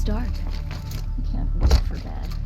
start. Can't wait for bed.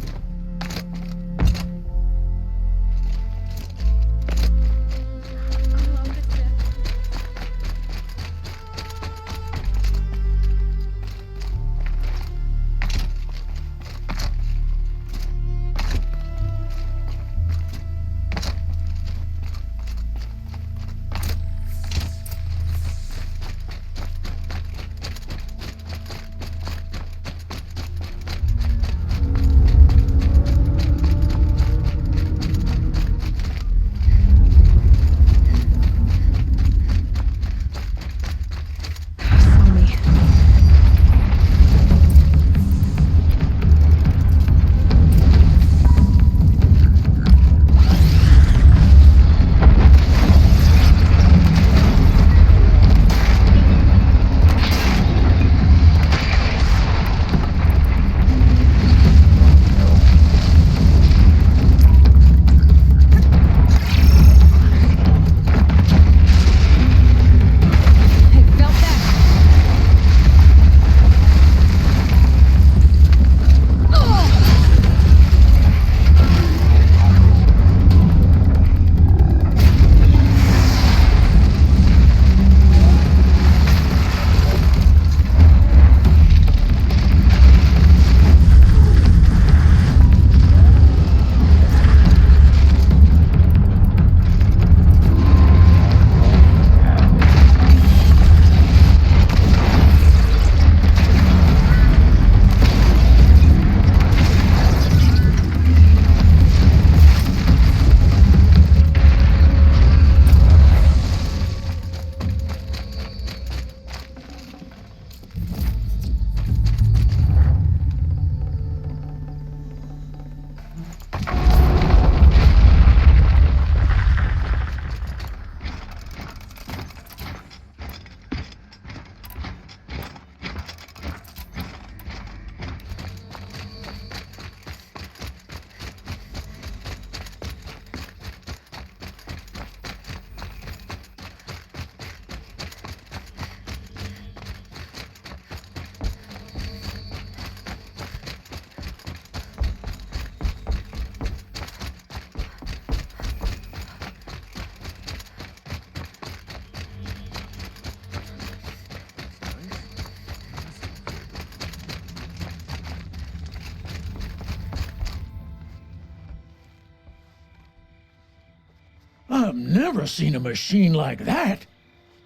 I've never seen a machine like that.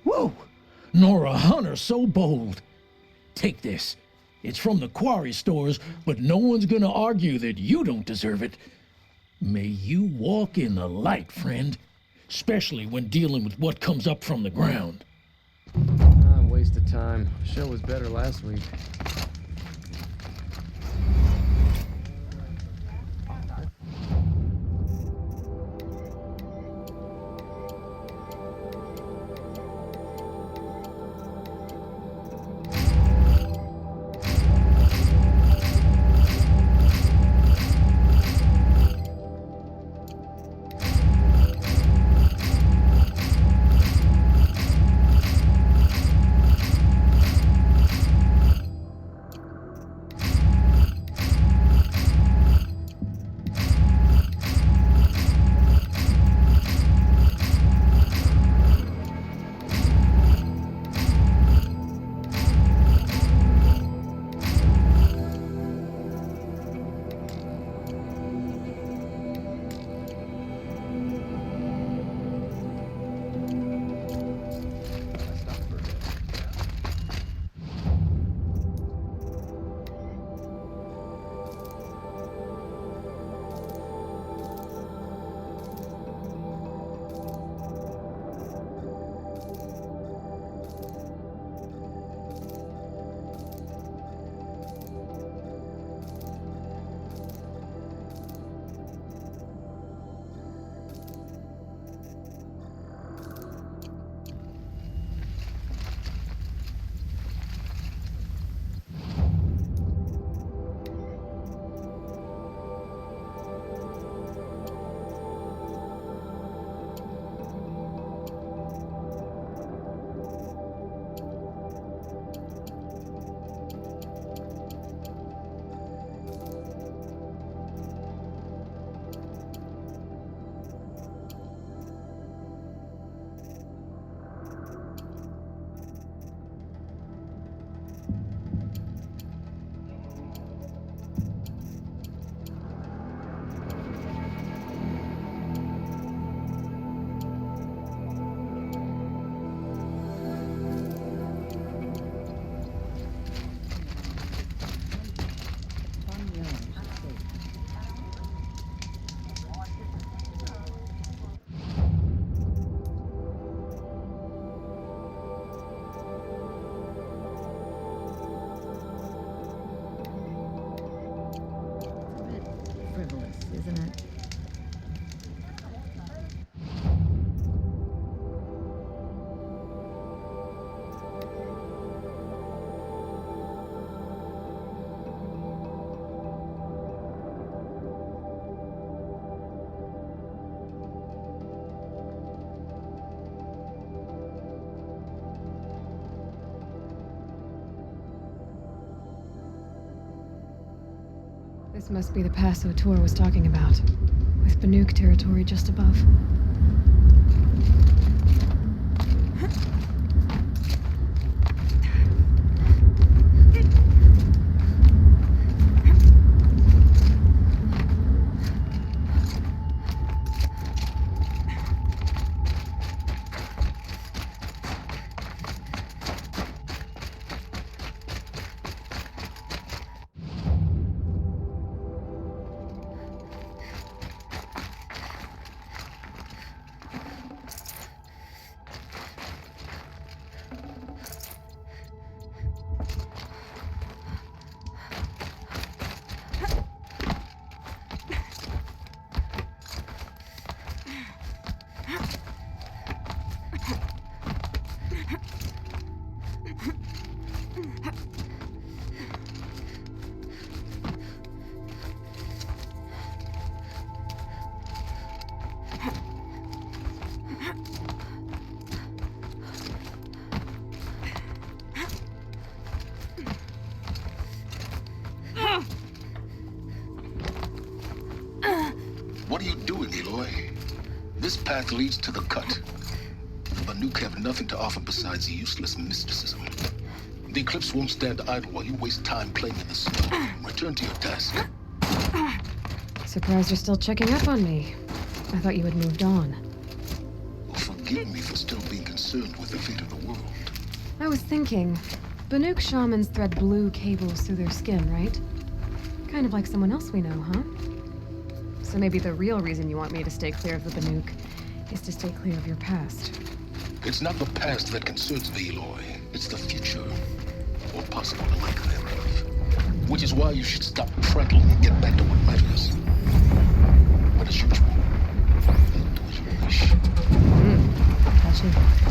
Whoa! Nor a hunter so bold. Take this. It's from the quarry stores, but no one's gonna argue that you don't deserve it. May you walk in the light, friend. Especially when dealing with what comes up from the ground. Waste of time. Show was better last week. This must be the pass O'Tor was talking about, with Banuk territory just above. What are you doing, Aloy? This path leads to the cut. The Banuk have nothing to offer besides useless mysticism. The Eclipse won't stand idle while you waste time playing in the snow. Return to your task. Surprised you're still checking up on me. I thought you had moved on. Forgive me for still being concerned with the fate of the world. I was thinking, Banuk shamans thread blue cables through their skin, right? Kind of like someone else we know, huh? So maybe the real reason you want me to stay clear of the Banuk is to stay clear of your past. It's not the past that concerns me, Aloy. It's the future. Or possible lack thereof. Which is why you should stop prattling and get back to what matters. But as usual, you'll do as you wish. Gotcha.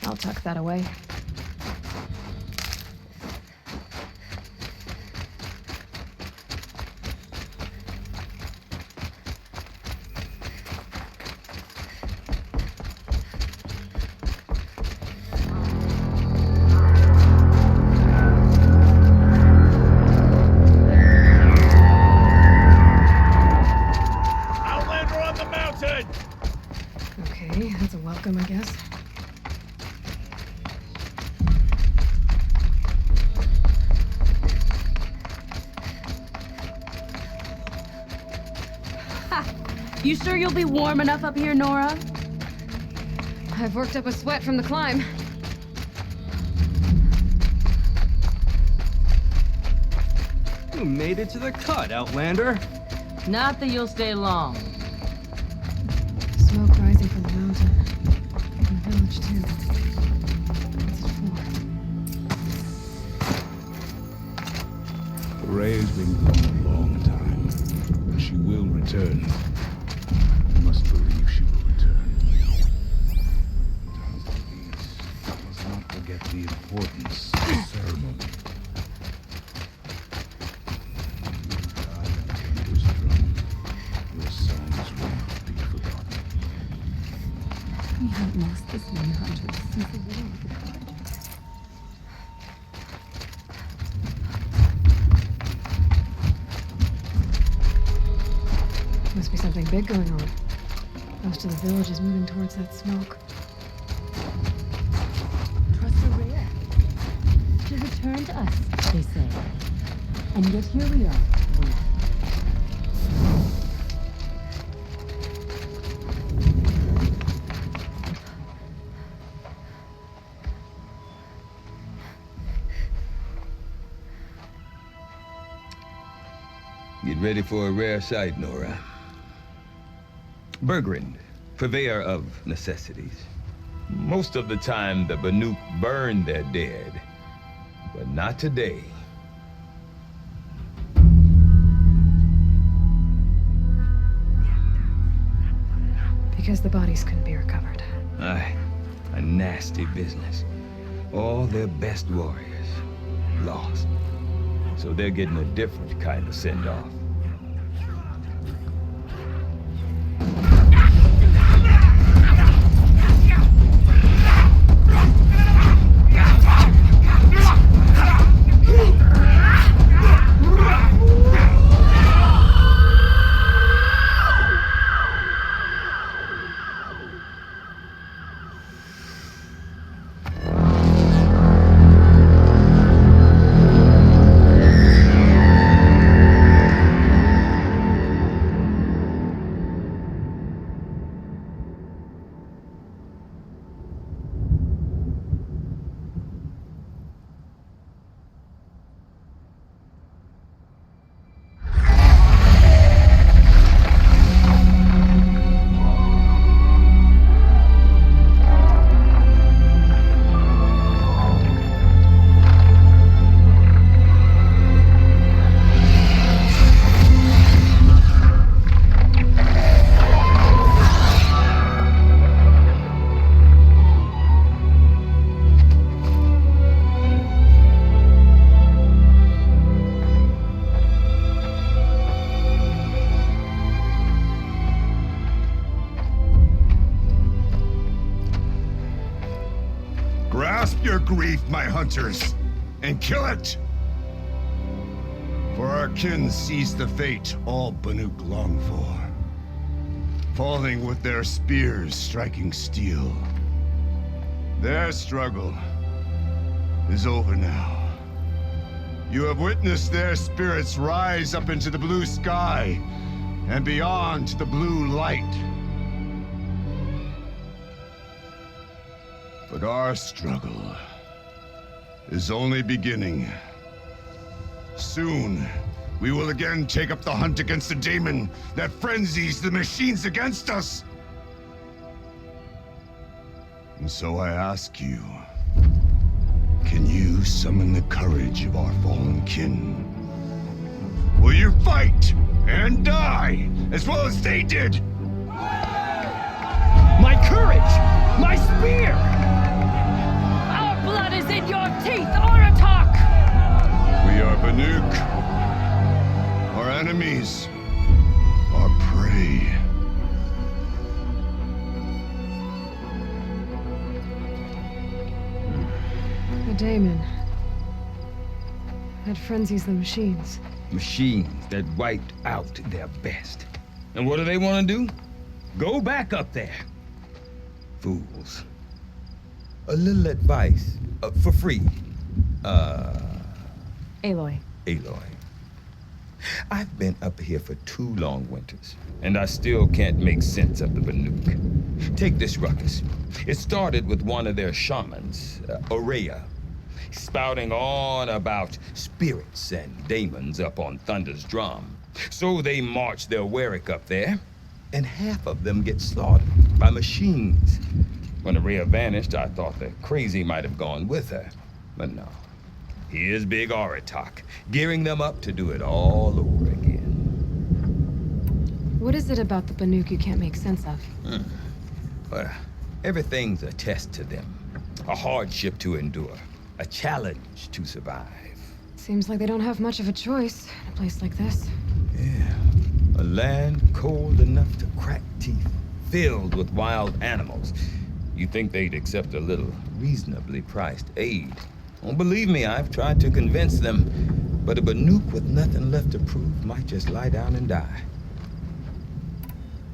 I'll tuck that away. Outlander on the mountain! Okay, that's a welcome, I guess. You sure you'll be warm enough up here, Nora? I've worked up a sweat from the climb. You made it to the cut, Outlander. Not that you'll stay long. Smoke rising from the mountain. And the village, too. What's it for? Rhea's been gone a long time, but she will return. You must believe she will return. Times like these, you must not forget the importance of the ceremony. You die on Tinker's drum. Your songs will not be forgotten. We haven't lost this many hunters since the war with the Court. Must be something big going on. Most of the village is moving towards that smoke. Trust Rhea. To return to us, they say. And yet here we are, waiting. Get ready for a rare sight, Nora. Bergrand, purveyor of necessities. Most of the time, the Banuk burn their dead, but not today. Because the bodies couldn't be recovered. Aye, a nasty business. All their best warriors lost. So they're getting a different kind of send-off. Grasp your grief, my hunters, and kill it! For our kin sees the fate all Banuk long for. Falling with their spears striking steel. Their struggle is over now. You have witnessed their spirits rise up into the blue sky and beyond to the blue light. But our struggle is only beginning. Soon, we will again take up the hunt against the demon that frenzies the machines against us. And so I ask you, can you summon the courage of our fallen kin? Will you fight and die as well as they did? My courage! My spear! Banuk, our enemies, our prey. The Daemon. That frenzies the machines. Machines that wiped out their best. And what do they want to do? Go back up there. Fools. A little advice, for free. Aloy. Aloy. I've been up here for 2 long winters, and I still can't make sense of the Banuk. Take this ruckus. It started with one of their shamans, Ourea, spouting on about spirits and demons up on Thunder's drum. So they march their Warwick up there, and half of them get slaughtered by machines. When Ourea vanished, I thought the crazy might have gone with her, but no. Here's Big Aratak, gearing them up to do it all over again. What is it about the Banuk you can't make sense of? Well, everything's a test to them, a hardship to endure, a challenge to survive. Seems like they don't have much of a choice in a place like this. Yeah, a land cold enough to crack teeth, filled with wild animals. You'd think they'd accept a little reasonably priced aid. Well, believe me, I've tried to convince them, but a Banuk with nothing left to prove might just lie down and die.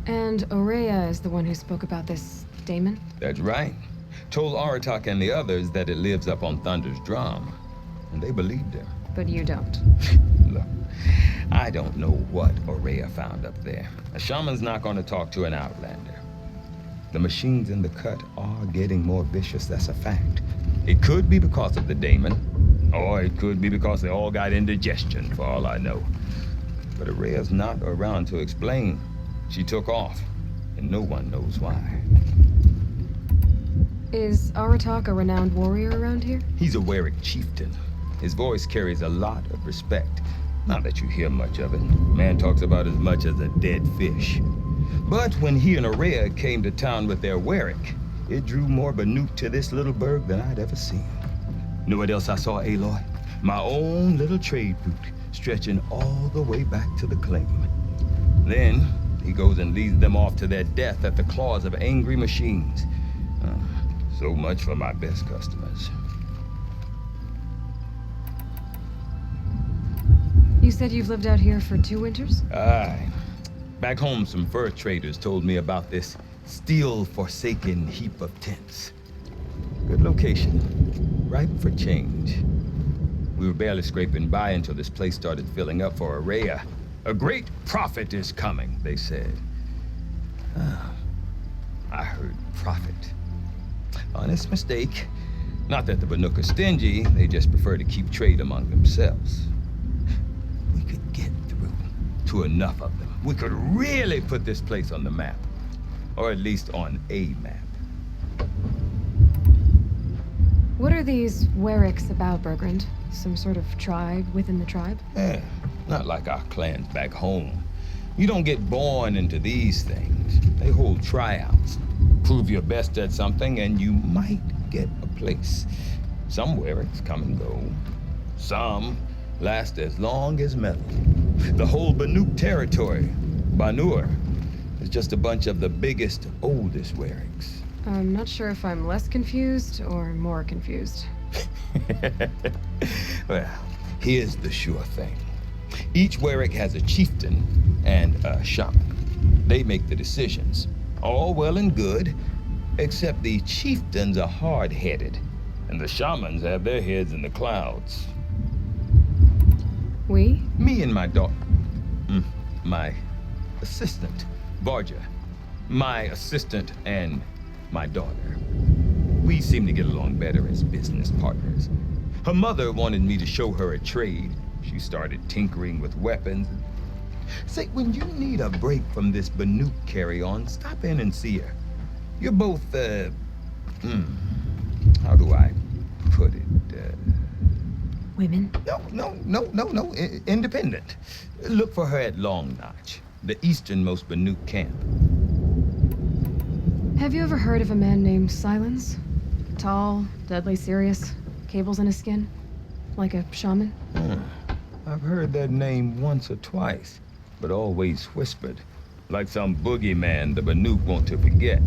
And Ourea is the one who spoke about this Daemon? That's right. Told Aratak and the others that it lives up on Thunder's drum, and they believed him. But you don't. Look, I don't know what Ourea found up there. A shaman's not going to talk to an outlander. The machines in the cut are getting more vicious, that's a fact. It could be because of the Daemon, or it could be because they all got indigestion, for all I know. But Ourea's not around to explain. She took off, and no one knows why. Is Aratak a renowned warrior around here? He's a Warwick chieftain. His voice carries a lot of respect. Not that you hear much of it. Man talks about as much as a dead fish. But when he and Ourea came to town with their Warwick, it drew more Banuk to this little burg than I'd ever seen. Know what else I saw, Aloy? My own little trade route, stretching all the way back to the claim. Then, he goes and leads them off to their death at the claws of angry machines. So much for my best customers. You said you've lived out here for 2 winters? Aye. Back home, some fur traders told me about this steel-forsaken heap of tents. Good location. Ripe for change. We were barely scraping by until this place started filling up for Ourea. A great prophet is coming, they said. I heard prophet. Honest mistake. Not that the Banuk are stingy, they just prefer to keep trade among themselves. We could get through to enough of them. We could really put this place on the map. Or at least on a map. What are these Warwicks about, Bergrand? Some sort of tribe within the tribe? Not like our clans back home. You don't get born into these things. They hold tryouts. Prove your best at something and you might get a place. Some Warwicks come and go. Some last as long as metal. The whole Banuk territory, Banur, is just a bunch of the biggest, oldest Warwicks. I'm not sure if I'm less confused or more confused. Well, here's the sure thing. Each Warwick has a chieftain and a shaman. They make the decisions. All well and good, except the chieftains are hard-headed, and the shamans have their heads in the clouds. We? Me and my daughter. My assistant, Varja. My assistant and my daughter. We seem to get along better as business partners. Her mother wanted me to show her a trade. She started tinkering with weapons. Say, when you need a break from this Banuk carry-on, stop in and see her. You're both, how do I put it? Women? No, independent. Look for her at Long Notch, the easternmost Banuk camp. Have you ever heard of a man named Silence? Tall, deadly serious, cables in his skin? Like a shaman? I've heard that name once or twice, but always whispered, like some boogeyman the Banuk want to forget.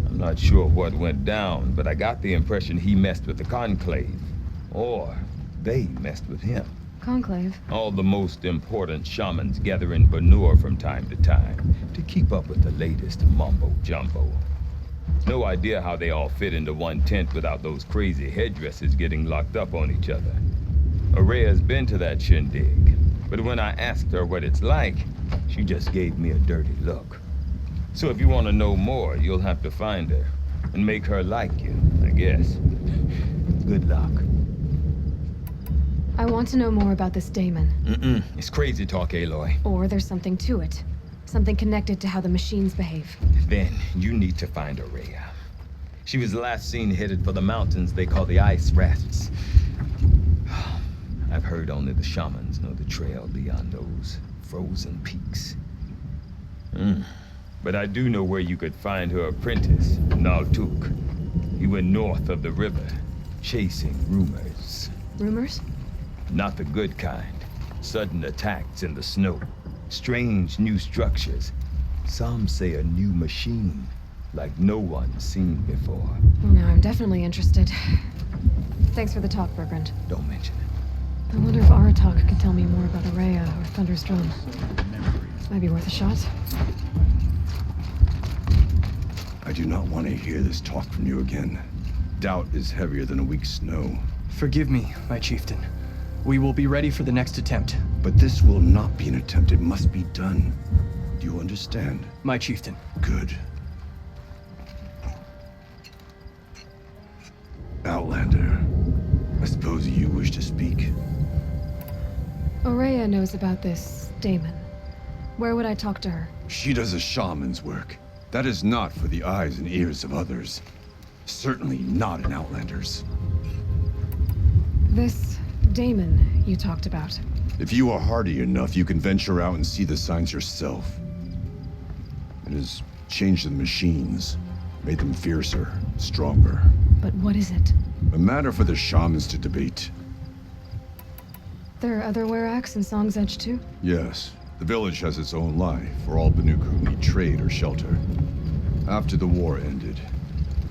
I'm not sure what went down, but I got the impression he messed with the Conclave. Or they messed with him. Conclave? All the most important shamans gather in Banur from time to time to keep up with the latest mumbo-jumbo. No idea how they all fit into one tent without those crazy headdresses getting locked up on each other. Araya's been to that shindig, but when I asked her what it's like, she just gave me a dirty look. So if you want to know more, you'll have to find her and make her like you, I guess. Good luck. I want to know more about this daemon. It's crazy talk, Aloy. Or there's something to it. Something connected to how the machines behave. Then you need to find Araya. She was last seen headed for the mountains they call the Ice Rafts. I've heard only the shamans know the trail beyond those frozen peaks. But I do know where you could find her apprentice, Naltuk. He went north of the river, chasing rumors. Rumors? Not the good kind. Sudden attacks in the snow. Strange new structures. Some say a new machine, like no one's seen before. No, I'm definitely interested. Thanks for the talk, Bergrand. Don't mention it. I wonder if Aratak could tell me more about Araya or Thunder's drum. Might be worth a shot. I do not want to hear this talk from you again. Doubt is heavier than a week's snow. Forgive me, my chieftain. We will be ready for the next attempt. But this will not be an attempt. It must be done. Do you understand? My chieftain. Good. Outlander, I suppose you wish to speak? Araya knows about this daemon. Where would I talk to her? She does a shaman's work. That is not for the eyes and ears of others. Certainly not an Outlander's. This daemon you talked about. If you are hardy enough, you can venture out and see the signs yourself. It has changed the machines, made them fiercer, stronger. But what is it? A matter for the shamans to debate. There are other Weraks in Song's Edge too? Yes. The village has its own life for all Banuk who need trade or shelter. After the war ended,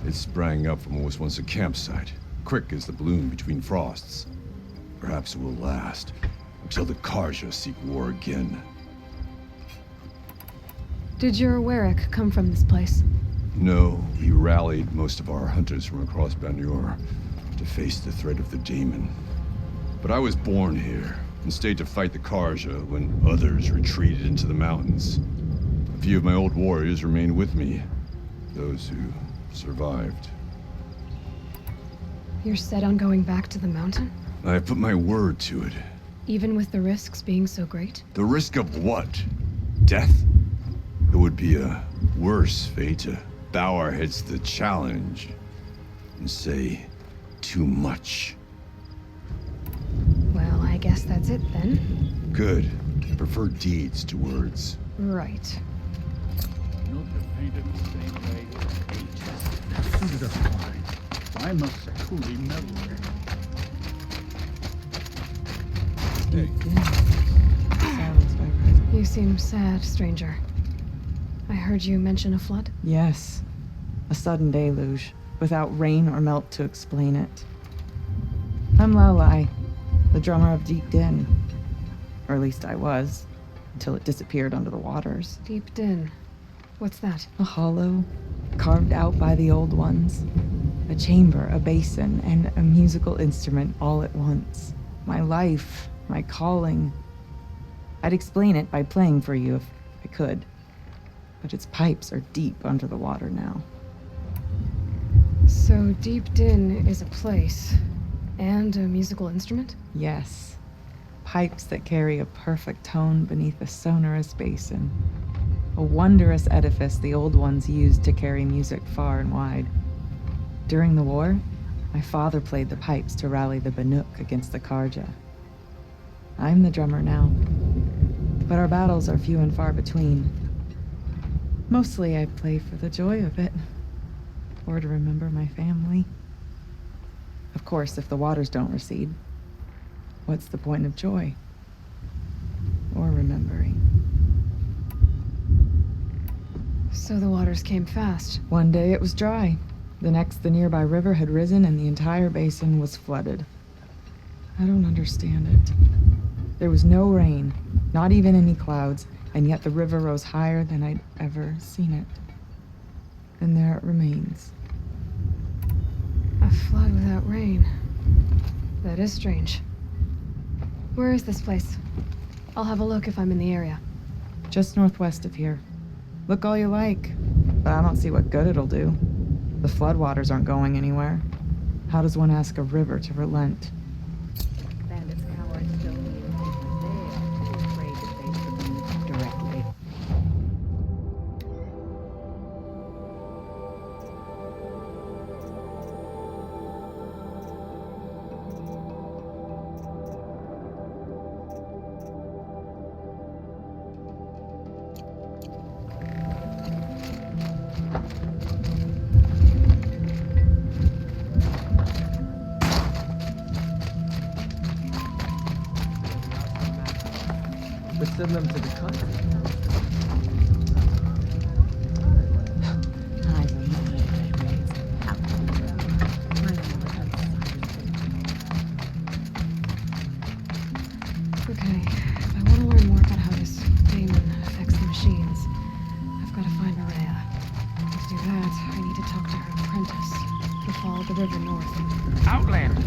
it sprang up from what was once a campsite, quick as the bloom between frosts. Perhaps it will last until the Karja seek war again. Did your Werak come from this place? No, we rallied most of our hunters from across Banur to face the threat of the daemon. But I was born here and stayed to fight the Karja when others retreated into the mountains. A few of my old warriors remained with me, those who survived. You're set on going back to the mountain? I have put my word to it. Even with the risks being so great? The risk of what? Death? It would be a worse fate to bow our heads to the challenge and say too much. Well, I guess that's it then. Good. I prefer deeds to words. Right. Milk is painted the same way as age. Suited us fine. I must truly meddle with it. You seem sad, stranger. I heard you mention a flood? Yes. A sudden deluge, without rain or melt to explain it. I'm Lalai, the drummer of Deep Din. Or at least I was, until it disappeared under the waters. Deep Din. What's that? A hollow, carved out by the old ones. A chamber, a basin, and a musical instrument all at once. My life, my calling. I'd explain it by playing for you if I could. But its pipes are deep under the water now. So Deep Din is a place. And a musical instrument? Yes. Pipes that carry a perfect tone beneath a sonorous basin. A wondrous edifice the old ones used to carry music far and wide. During the war, my father played the pipes to rally the Banuk against the Karja. I'm the drummer now, but our battles are few and far between. Mostly I play for the joy of it, or to remember my family. Of course, if the waters don't recede, what's the point of joy? or remembering. So the waters came fast. One day it was dry. The next, the nearby river had risen and the entire basin was flooded. I don't understand it. There was no rain, not even any clouds, and yet the river rose higher than I'd ever seen it. And there it remains. A flood without rain. That is strange. Where is this place? I'll have a look if I'm in the area. Just northwest of here. Look all you like, but I don't see what good it'll do. The floodwaters aren't going anywhere. How does one ask a river to relent? Bandits cower still need because they are too afraid to face the Banuk directly. But send them to the country. I will not let my raids out. Okay, if I want to learn more about how this daemon affects the machines, I've got to find Maria. To do that, I need to talk to her apprentice, who followed the river north. Outlander,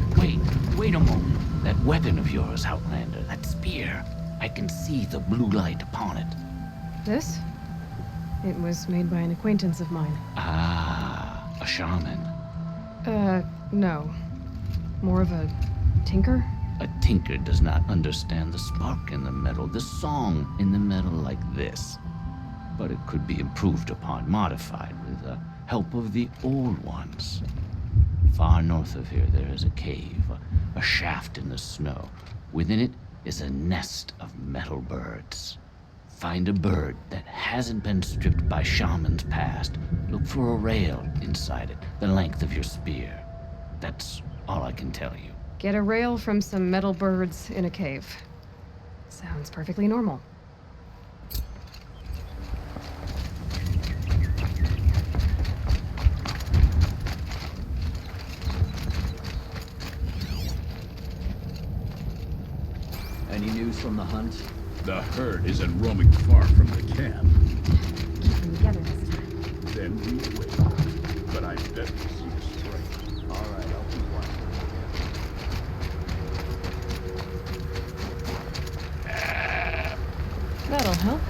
wait a moment. That weapon of yours, Outlander, that spear. I can see the blue light upon it. This? It was made by an acquaintance of mine. Ah, a shaman. No. More of a tinker? A tinker does not understand the spark in the metal, the song in the metal like this. But it could be improved upon, modified with the help of the old ones. Far north of here there is a cave, a shaft in the snow. Within it is a nest of metal birds. Find a bird that hasn't been stripped by shamans past. Look for a rail inside it, the length of your spear. That's all I can tell you. Get a rail from some metal birds in a cave. Sounds perfectly normal. Any news from the hunt? The herd isn't roaming far from the camp. Keep them together this time. Then we wait. But I bet we see a stray. All right, I'll keep watching. That'll help.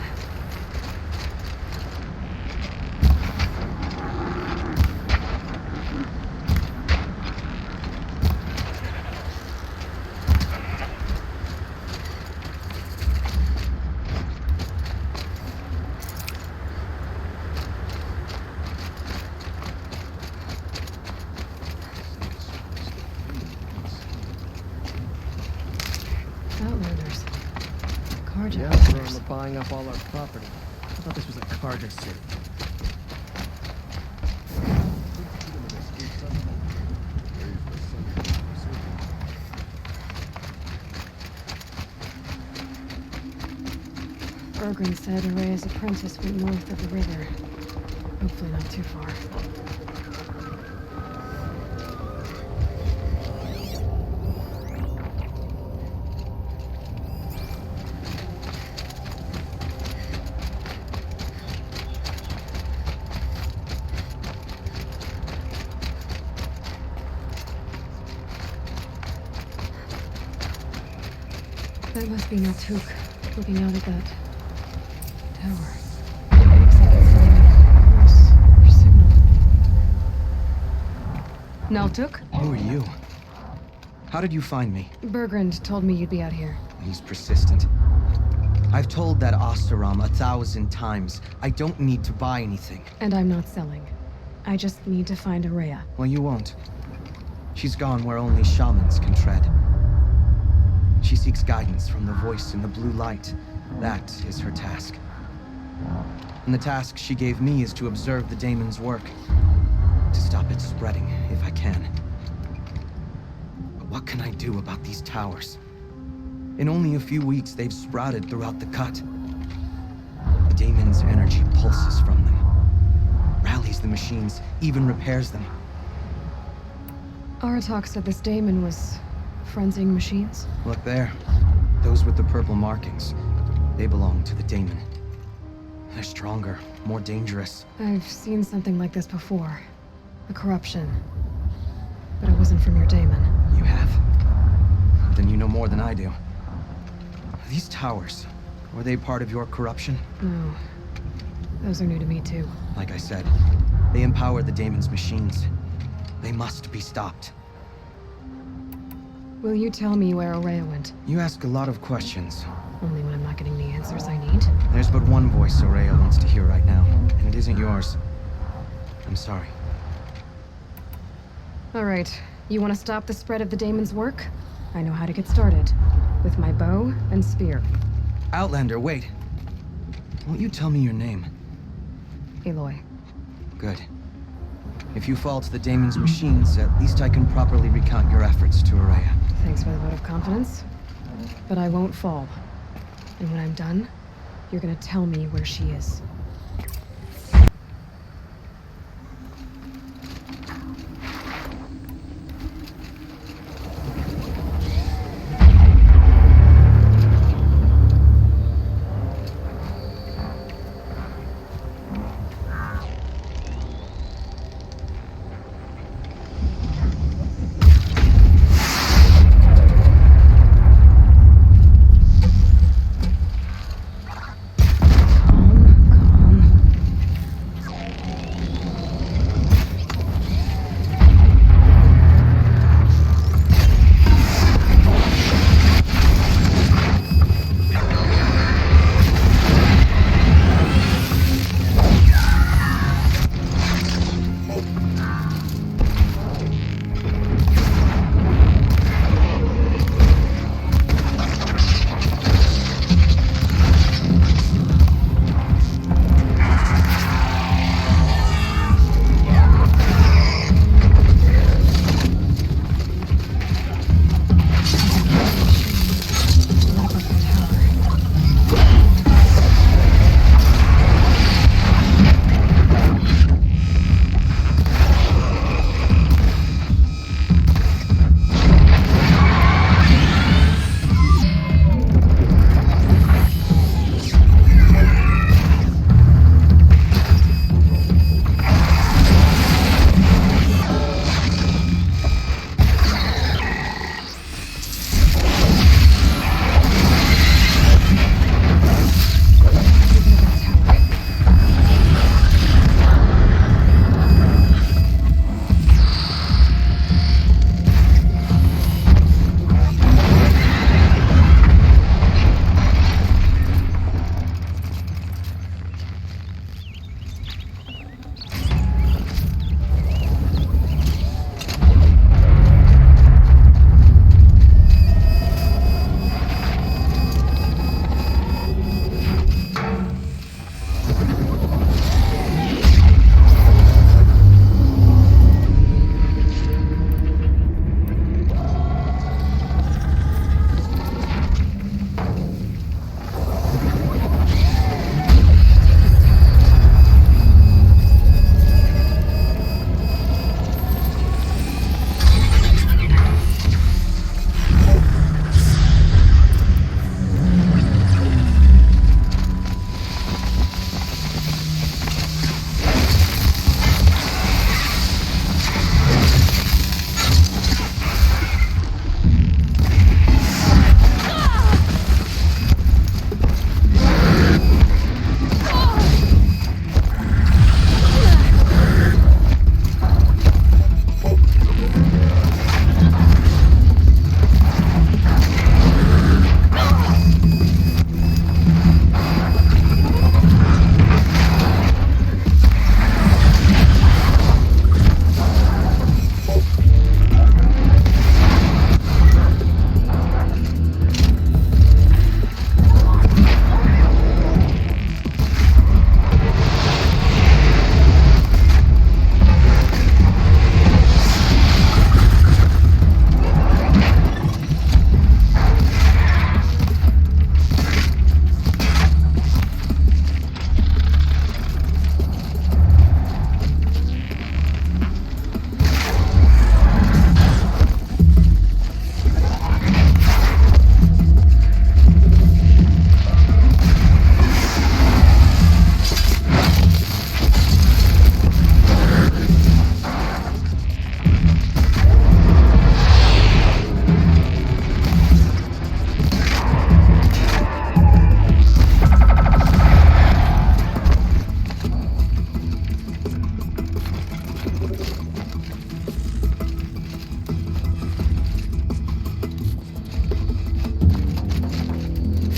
Outlanders. Carja. Yeah, they're buying up all our property. I thought this was a Carja city. Bergren said Araya's apprentice went north of the river. Hopefully not too far. That must be Naltuk, looking out at that tower. Looks like it's sending a pulse or signal. Naltuk? Who are you? How did you find me? Bergrand told me you'd be out here. He's persistent. I've told that Oseram 1,000 times. I don't need to buy anything. And I'm not selling. I just need to find Araya. Well, you won't. She's gone where only shamans can tread. She seeks guidance from the voice in the blue light. That is her task. And the task she gave me is to observe the daemon's work. To stop it spreading, if I can. But what can I do about these towers? In only a few weeks, they've sprouted throughout the cut. The daemon's energy pulses from them, rallies the machines, even repairs them. Aratak said this daemon was frenzying machines. Look there. Those with the purple markings. They belong to the daemon. They're stronger, more dangerous. I've seen something like this before. A corruption. But it wasn't from your daemon. You have? Then you know more than I do. These towers, were they part of your corruption? No. Those are new to me too. Like I said, they empower the daemon's machines. They must be stopped. Will you tell me where Ourea went? You ask a lot of questions. Only when I'm not getting the answers I need. There's but one voice Ourea wants to hear right now, and it isn't yours. I'm sorry. All right. You want to stop the spread of the daemon's work? I know how to get started. With my bow and spear. Outlander, wait. Won't you tell me your name? Aloy. Good. If you fall to the daemon's machines, at least I can properly recount your efforts to Ourea. Thanks for the vote of confidence. But I won't fall. And when I'm done, you're gonna tell me where she is.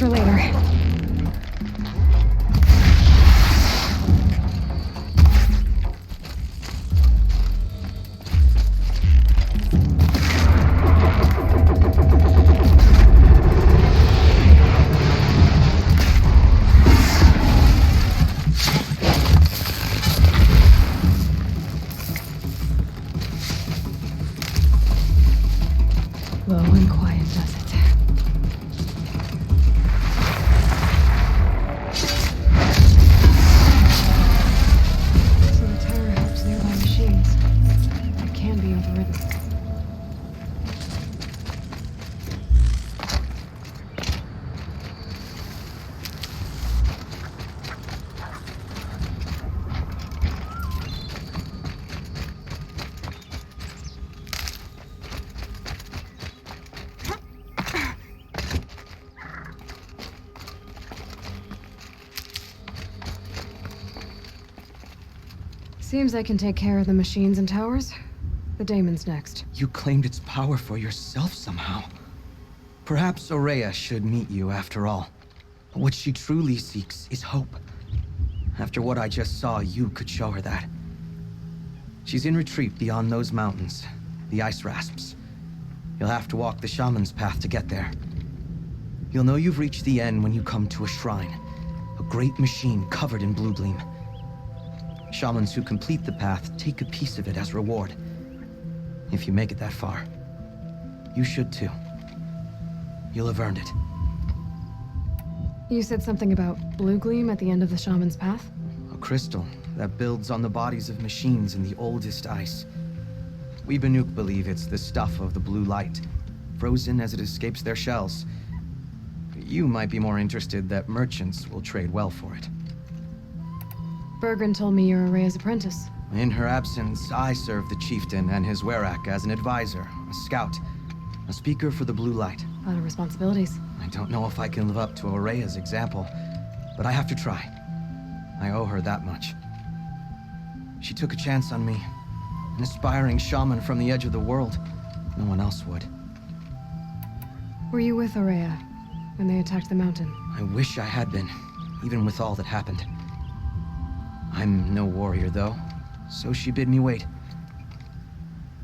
for later. Low and quiet does it. So the tower helps nearby machines. It can be overridden. Seems I can take care of the machines and towers. The daemon's next. You claimed its power for yourself somehow. Perhaps Ourea should meet you after all. But what she truly seeks is hope. After what I just saw, you could show her that. She's in retreat beyond those mountains, the ice rasps. You'll have to walk the shaman's path to get there. You'll know you've reached the end when you come to a shrine. A great machine covered in blue gleam. Shamans who complete the path take a piece of it as reward. If you make it that far, you should too. You'll have earned it. You said something about blue gleam at the end of the shaman's path? A crystal that builds on the bodies of machines in the oldest ice. We Banuk believe it's the stuff of the blue light, frozen as it escapes their shells. You might be more interested that merchants will trade well for it. Bergren told me you're Ourea's apprentice. In her absence, I serve the chieftain and his werak as an advisor, a scout, a speaker for the blue light. A lot of responsibilities. I don't know if I can live up to Ourea's example, but I have to try. I owe her that much. She took a chance on me, an aspiring shaman from the edge of the world. No one else would. Were you with Ourea when they attacked the mountain? I wish I had been, even with all that happened. I'm no warrior, though, so she bid me wait.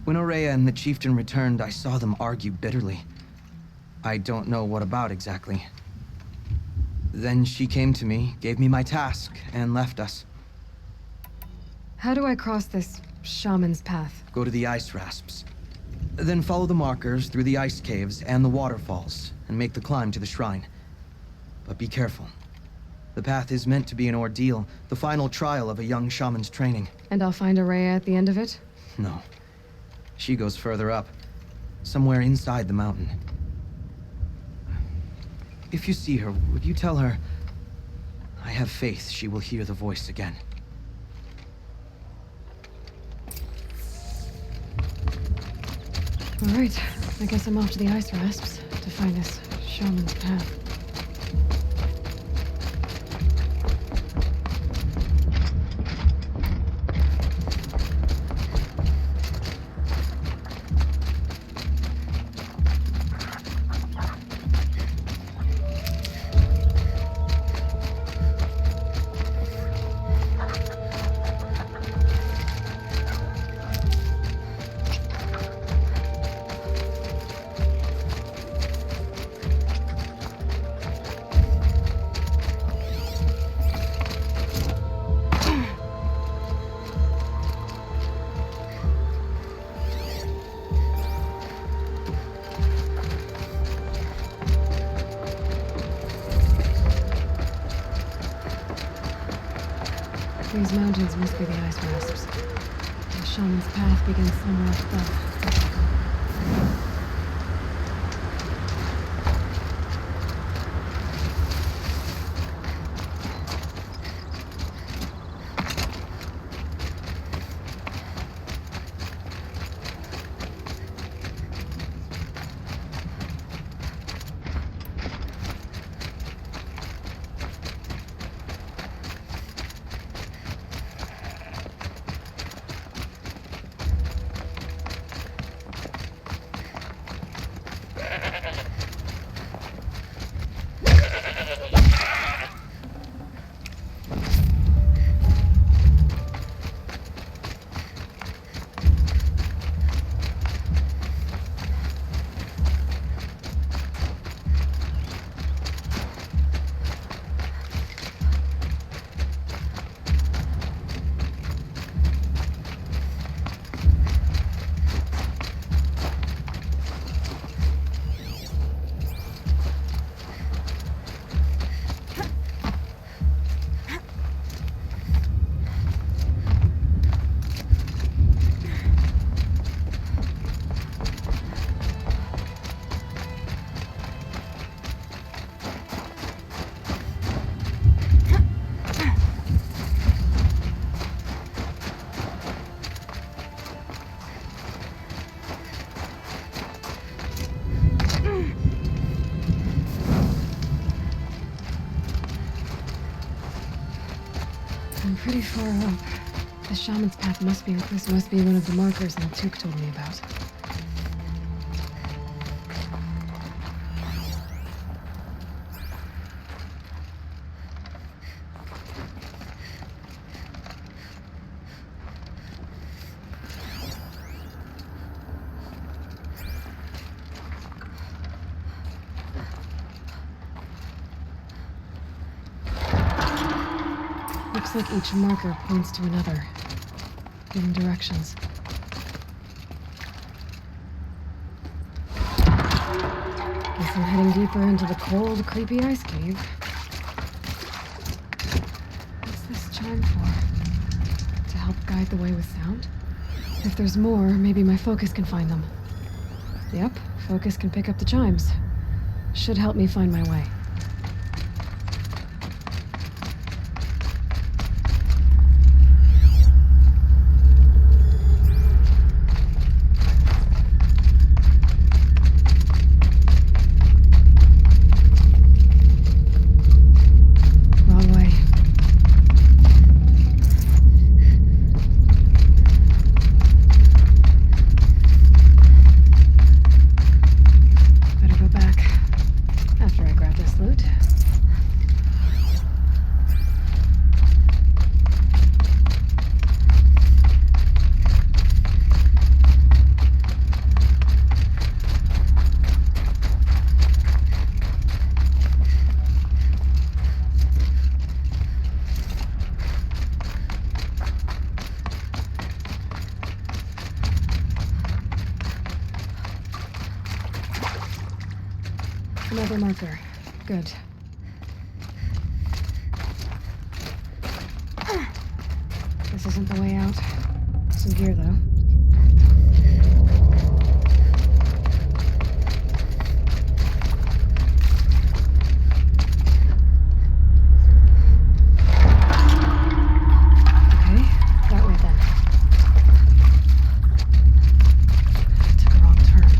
When Ourea and the chieftain returned, I saw them argue bitterly. I don't know what about exactly. Then she came to me, gave me my task, and left us. How do I cross this shaman's path? Go to the ice rasps. Then follow the markers through the ice caves and the waterfalls, and make the climb to the shrine. But be careful. The path is meant to be an ordeal, the final trial of a young shaman's training. And I'll find Ourea at the end of it? No. She goes further up, somewhere inside the mountain. If you see her, would you tell her, I have faith she will hear the voice again. All right, I guess I'm off to the ice rasps to find this shaman's path. These mountains must be the ice rasps. The shaman's path begins somewhere above. pretty far up. The shaman's path must be one of the markers Naltuk told me about. Looks like each marker points to another, giving directions. Guess I'm heading deeper into the cold, creepy ice cave. What's this chime for? To help guide the way with sound? If there's more, maybe my focus can find them. Yep, focus can pick up the chimes. Should help me find my way. Another marker. Good. This isn't the way out. Some gear, though. Okay, that way then. I took a wrong turn.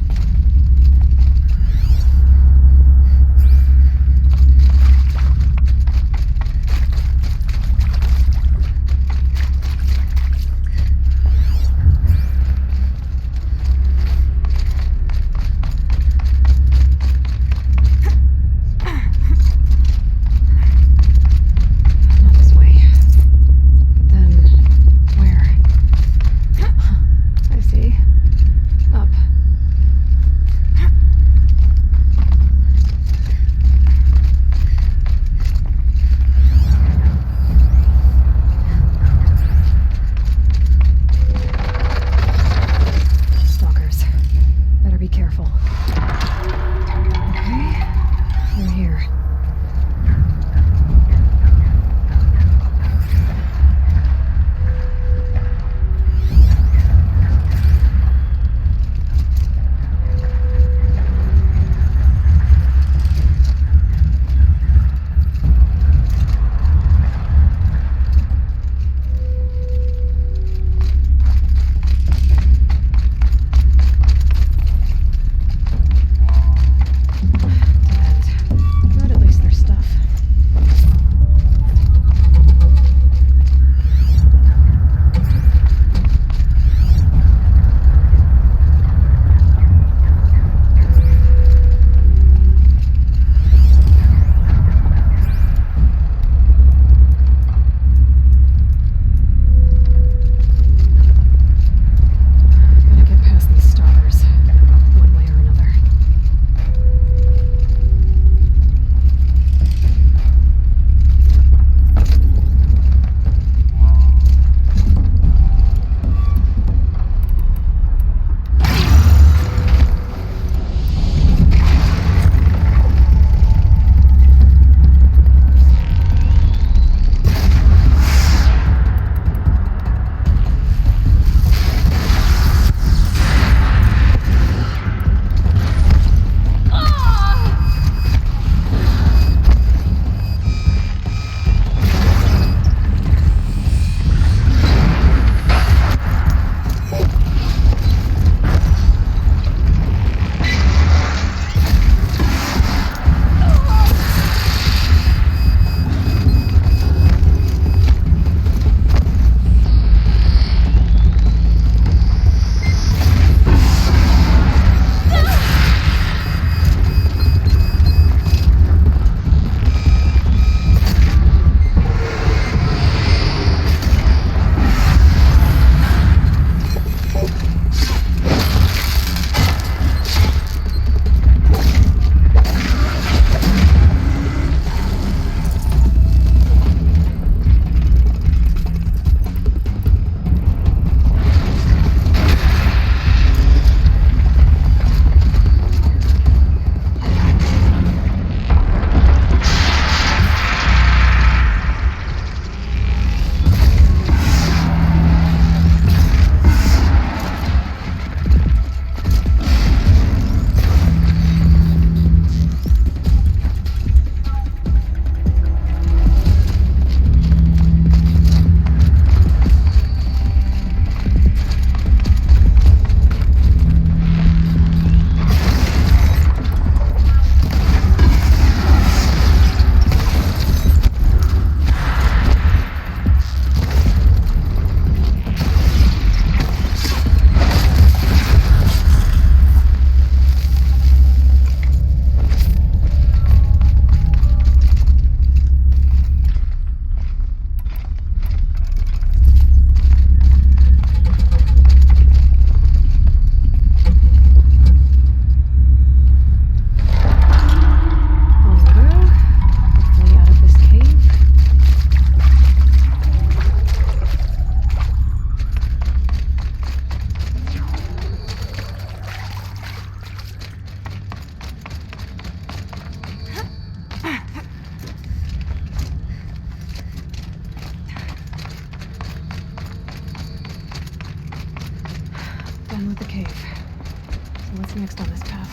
What's next on this path?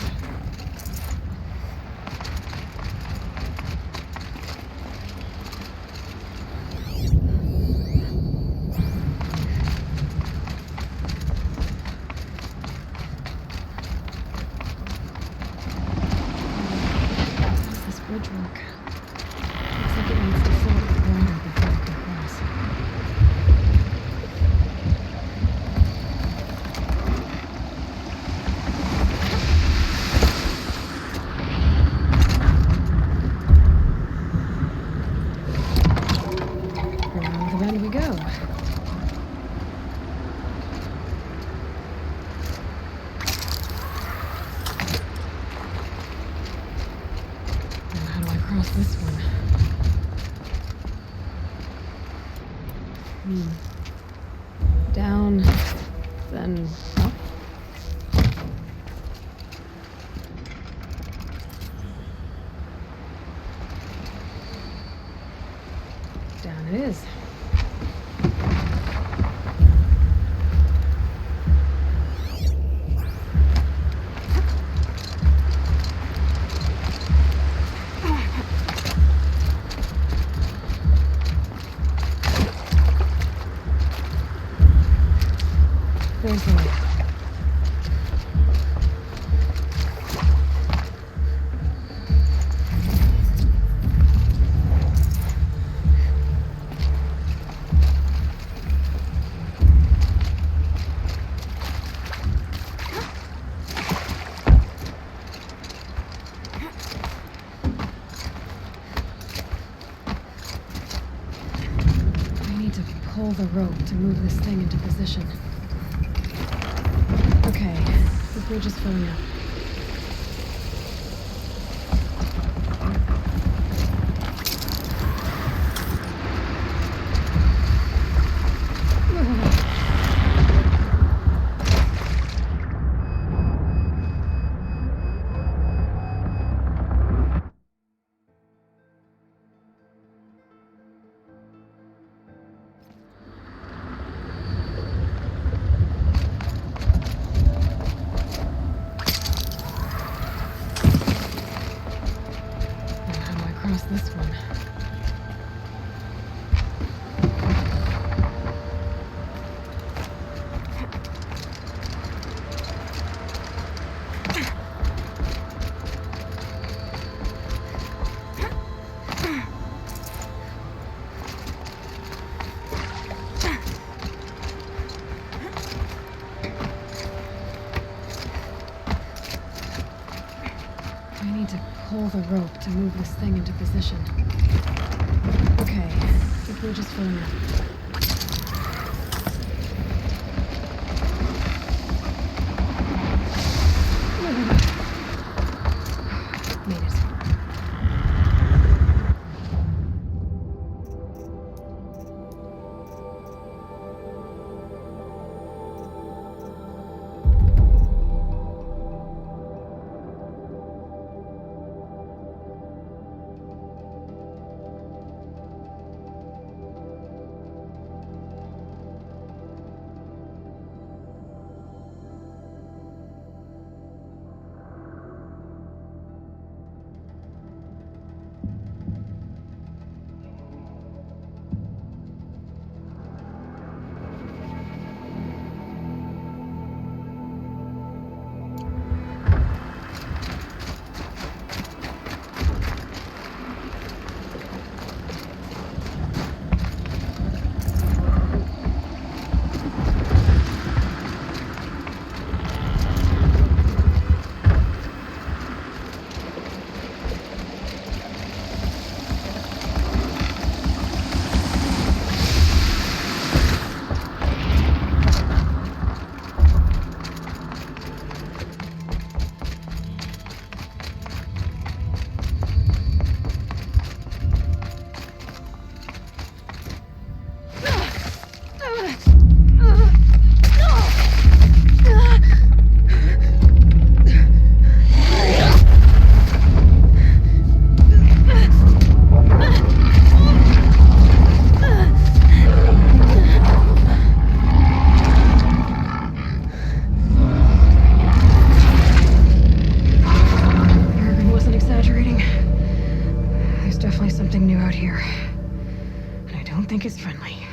How does this bridge work? Looks like it needs to fill up with water before it can cross. Around the bend we go. Now how do I cross this one? Down, then up. Down it is. There's the light. I need to pull the rope to move this thing into position. Okay, the bridge is filling up. Now how do I cross this one? I need to pull the rope to move this thing into position. Okay, the bridge is filling up. Made it. think is friendly.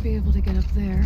be able to get up there.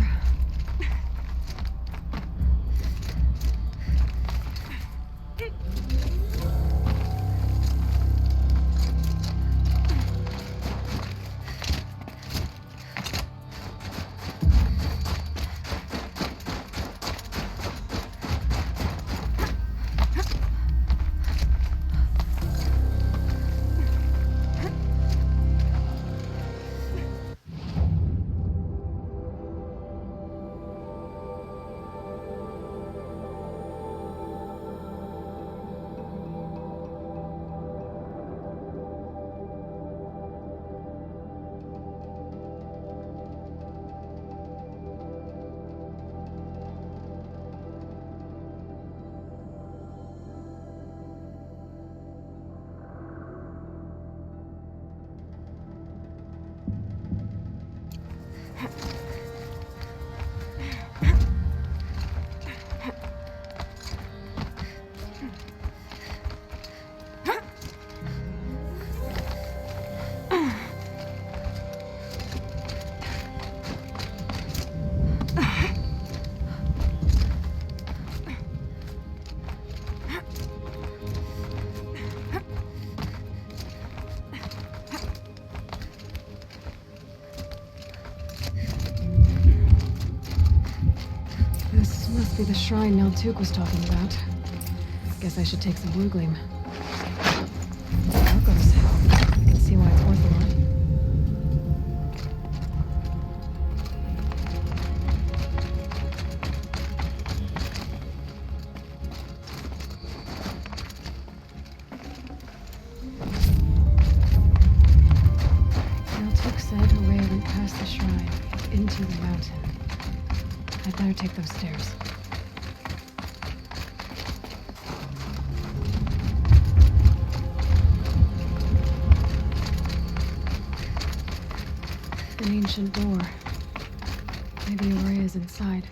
This must be the shrine Naltuk was talking about. Guess I should take some blue gleam. Arcos. I can see why it's worth a lot. Naltuk said Hooray went past the shrine, into the mountain. I'd better take those stairs. An ancient door. Maybe Hooray is inside.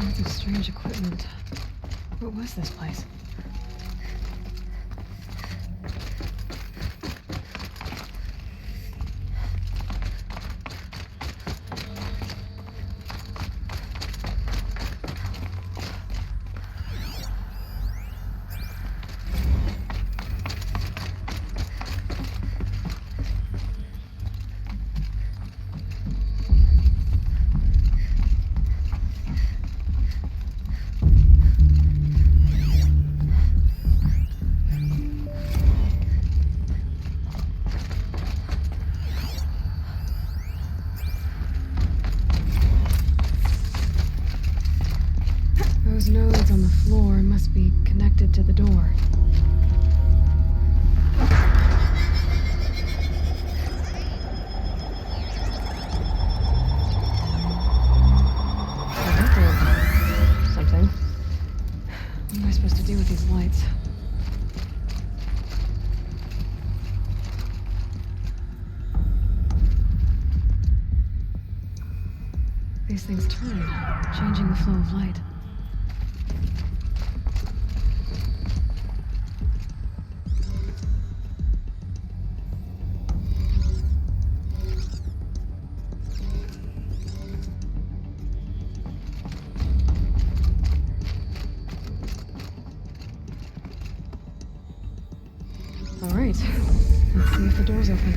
Lots of strange equipment. What was this place? Those nodes on the floor must be connected to the door. Something. What am I supposed to do with these lights? These things turn, changing the flow of light. All right, let's see if the door's open.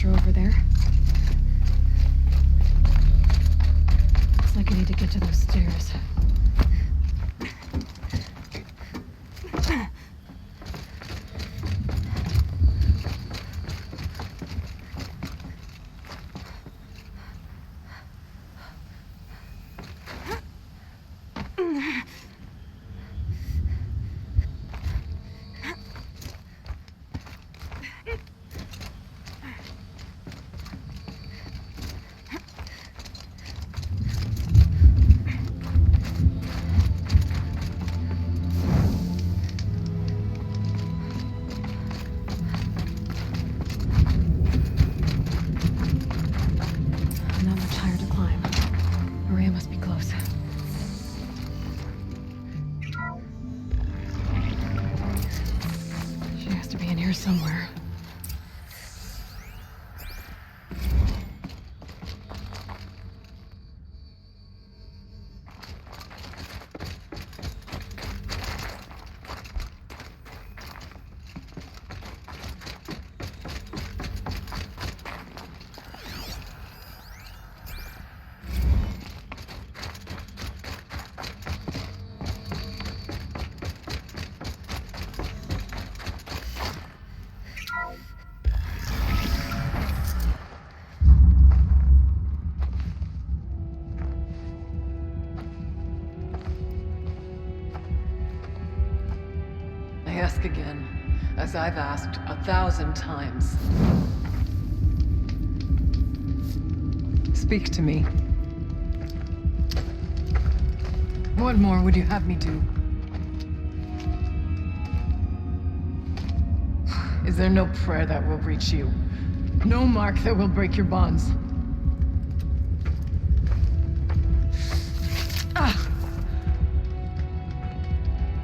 creature over there. Looks like I need to get to those stairs. Not much higher to climb. Maria must be close. She has to be in here somewhere. I ask again, as I've asked 1,000 times. Speak to me. What more would you have me do? Is there no prayer that will reach you? No mark that will break your bonds?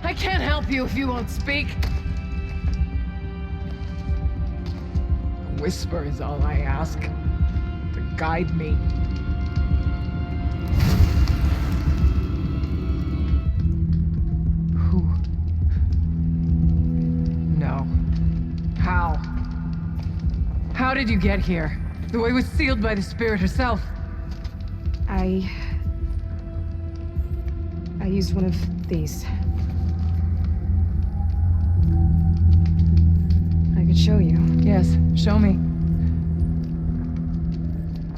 I can't help you if you won't speak. A whisper is all I ask, to guide me. Who? No. How? How did you get here? The way was sealed by the Spirit herself. I used one of these. I could show you. Yes, show me.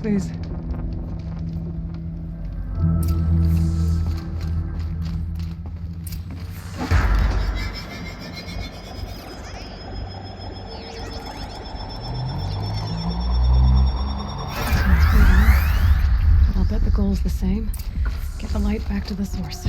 Please. I'll bet the goal's the same. Get the light back to the source.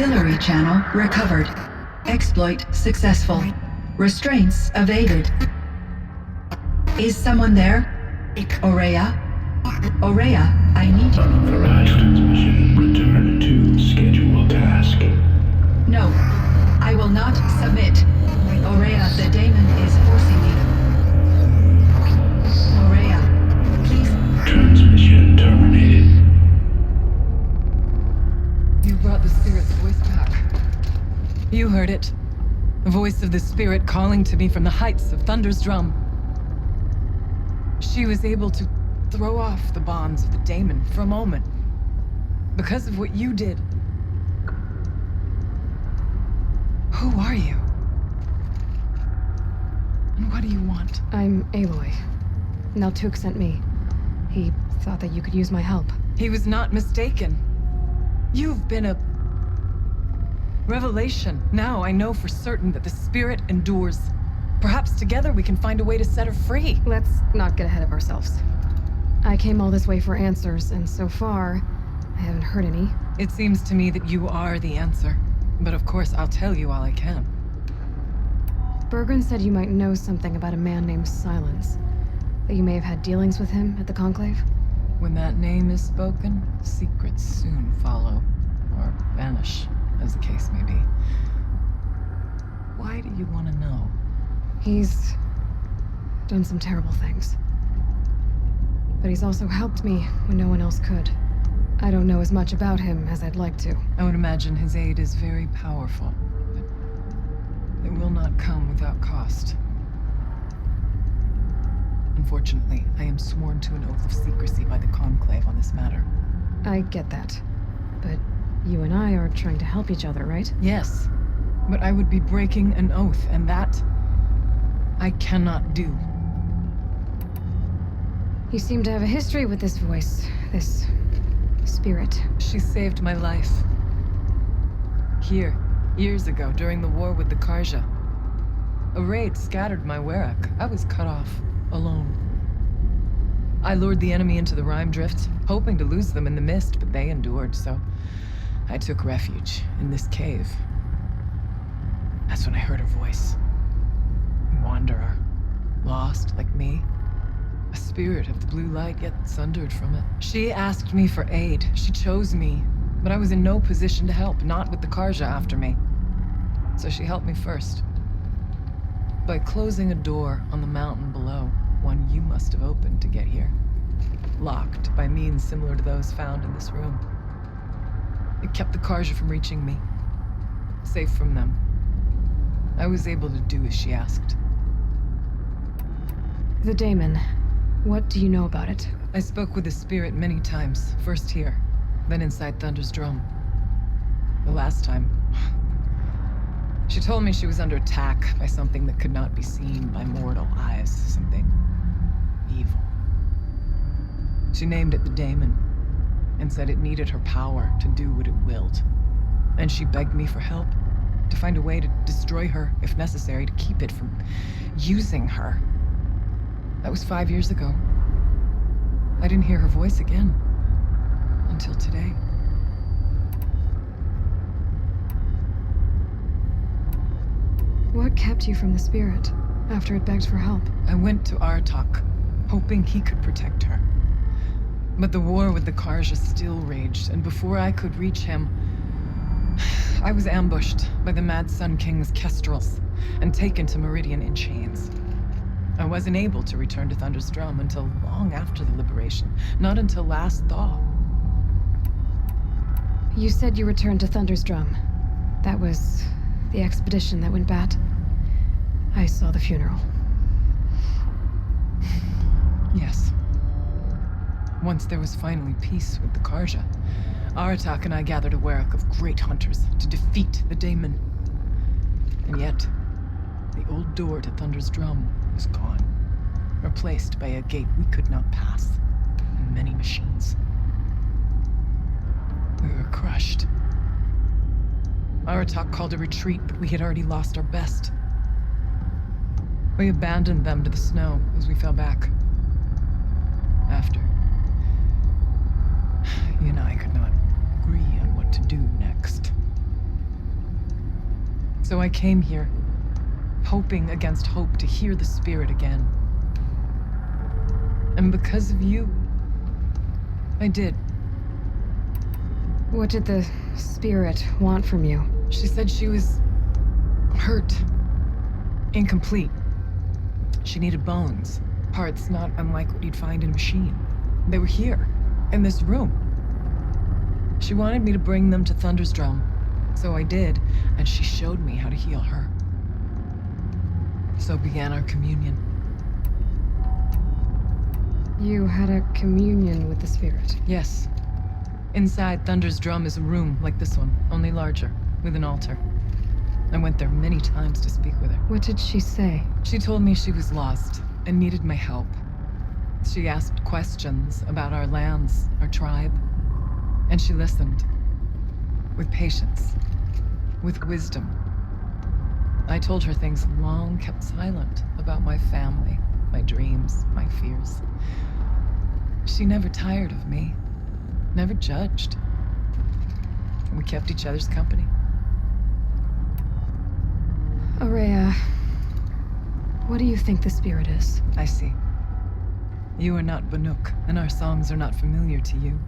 Auxiliary channel recovered. Exploit successful. Restraints evaded. Is someone there? Aurea? Aurea, I need you. Unauthorized transmission. Return to scheduled task. No, I will not submit. Aurea, the daemon is forcing me. Aurea, please. Transmission terminated. You brought the spirit's voice back. You heard it. The voice of the spirit calling to me from the heights of Thunder's drum. She was able to throw off the bonds of the daemon for a moment. Because of what you did. Who are you? And what do you want? I'm Aloy. Naltuk sent me. He thought that you could use my help. He was not mistaken. You've been a revelation. Now I know for certain that the spirit endures. Perhaps together we can find a way to set her free. Let's not get ahead of ourselves. I came all this way for answers, and so far, I haven't heard any. It seems to me that you are the answer. But of course, I'll tell you all I can. Bergren said you might know something about a man named Silence. That you may have had dealings with him at the Conclave? When that name is spoken, secrets soon follow. Or vanish, as the case may be. Why do you want to know? He's done some terrible things. But he's also helped me when no one else could. I don't know as much about him as I'd like to. I would imagine his aid is very powerful, but it will not come without cost. Unfortunately, I am sworn to an oath of secrecy by the Conclave on this matter. I get that. But you and I are trying to help each other, right? Yes. But I would be breaking an oath, and that I cannot do. You seem to have a history with this voice, this spirit. She saved my life. Here, years ago, during the war with the Karja. A raid scattered my Werak. I was cut off, alone. I lured the enemy into the Rime Drift, hoping to lose them in the mist, but they endured, so I took refuge in this cave. That's when I heard her voice. A wanderer, lost like me. A spirit of the blue light, yet sundered from it. She asked me for aid. She chose me. But I was in no position to help, not with the Karja after me. So she helped me first. By closing a door on the mountain below, one you must have opened to get here. Locked by means similar to those found in this room. It kept the Karja from reaching me. Safe from them. I was able to do as she asked. The daemon. What do you know about it? I spoke with the spirit many times. First here, then inside Thunder's drum. The last time, she told me she was under attack by something that could not be seen by mortal eyes. Something evil. She named it the daemon, and said it needed her power to do what it willed. And she begged me for help, to find a way to destroy her, if necessary, to keep it from using her. That was 5 years ago. I didn't hear her voice again. Until today. What kept you from the spirit after it begged for help? I went to Aratak, hoping he could protect her. But the war with the Karja still raged, and before I could reach him, I was ambushed by the Mad Sun King's Kestrels and taken to Meridian in chains. I wasn't able to return to Thunder's drum until long after the liberation, not until last thaw. You said you returned to Thunder's drum. That was the expedition that went bad. I saw the funeral. Yes. Once there was finally peace with the Karja, Aratak and I gathered a Werak of great hunters to defeat the daemon. And yet, the old door to Thunder's drum was gone, replaced by a gate we could not pass, and many machines. We were crushed. Aratak called a retreat, but we had already lost our best. We abandoned them to the snow as we fell back. After, you and I could not agree on what to do next. So I came here, hoping against hope to hear the spirit again. And because of you, I did. What did the spirit want from you? She said she was hurt, incomplete. She needed bones, parts not unlike what you'd find in a machine. They were here, in this room. She wanted me to bring them to Thunder's Drum, so I did, and she showed me how to heal her. So began our communion. You had a communion with the spirit? Yes. Inside Thunder's Drum is a room like this one, only larger, with an altar. I went there many times to speak with her. What did she say? She told me she was lost and needed my help. She asked questions about our lands, our tribe, and she listened. With patience, with wisdom. I told her things long kept silent about my family, my dreams, my fears. She never tired of me, never judged. We kept each other's company. Ourea, what do you think the spirit is? I see. You are not Banuk, and our songs are not familiar to you.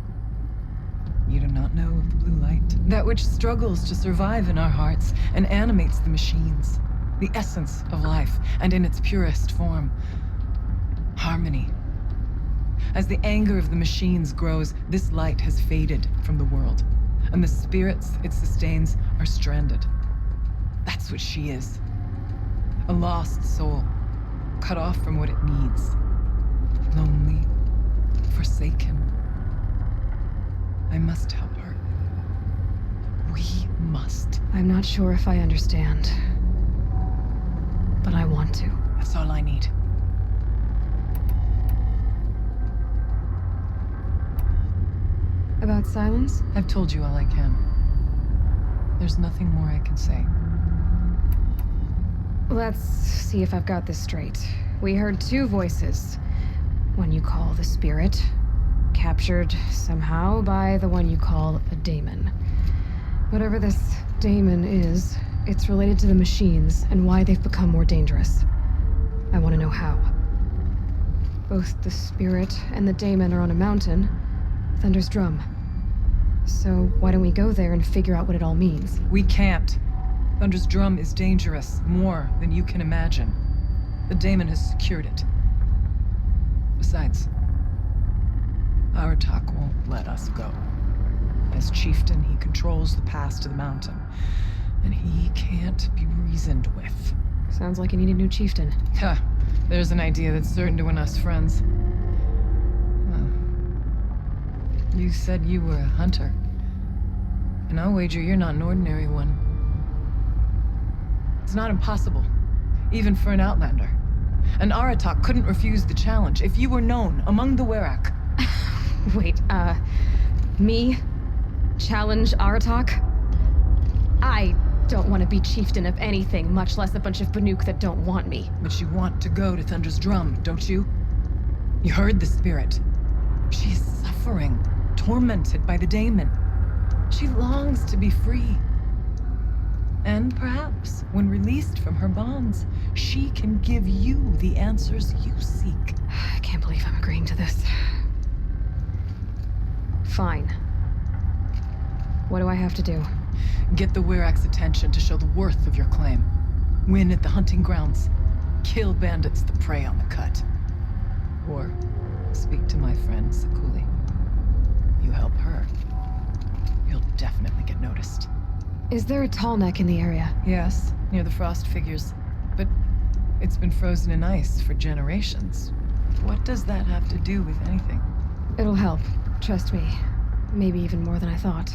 You do not know of the blue light, that which struggles to survive in our hearts and animates the machines, the essence of life, and in its purest form, harmony. As the anger of the machines grows, this light has faded from the world, and the spirits it sustains are stranded. That's what she is. A lost soul, cut off from what it needs. Lonely, forsaken. I must help her. We must. I'm not sure if I understand, but I want to. That's all I need. About silence? I've told you all I can. There's nothing more I can say. Let's see if I've got this straight. We heard two voices. One you call the spirit, captured somehow by the one you call a daemon. Whatever this daemon is, it's related to the machines and why they've become more dangerous. I want to know how. Both the spirit and the daemon are on a mountain, Thunder's Drum. So why don't we go there and figure out what it all means? We can't. Thunder's Drum is dangerous, more than you can imagine. The daemon has secured it. Besides, Aratak won't let us go. As chieftain, he controls the pass to the mountain, and he can't be reasoned with. Sounds like you need a new chieftain. Huh. There's an idea that's certain to win us friends. You said you were a hunter. And I'll wager you're not an ordinary one. It's not impossible, even for an outlander. And Aratak couldn't refuse the challenge if you were known among the Werak. Wait, me? Challenge Aratak? I don't want to be chieftain of anything, much less a bunch of Banuk that don't want me. But you want to go to Thunder's Drum, don't you? You heard the spirit. She's suffering, tormented by the daemon. She longs to be free. And perhaps, when released from her bonds, she can give you the answers you seek. I can't believe I'm agreeing to this. Fine. What do I have to do? Get the Werak's attention to show the worth of your claim. Win at the hunting grounds. Kill bandits that prey on the cut. Or speak to my friend Sakuli. You help her, you'll definitely get noticed. Is there a tall neck in the area? Yes, near the frost figures. But it's been frozen in ice for generations. What does that have to do with anything? It'll help. Trust me. Maybe even more than I thought.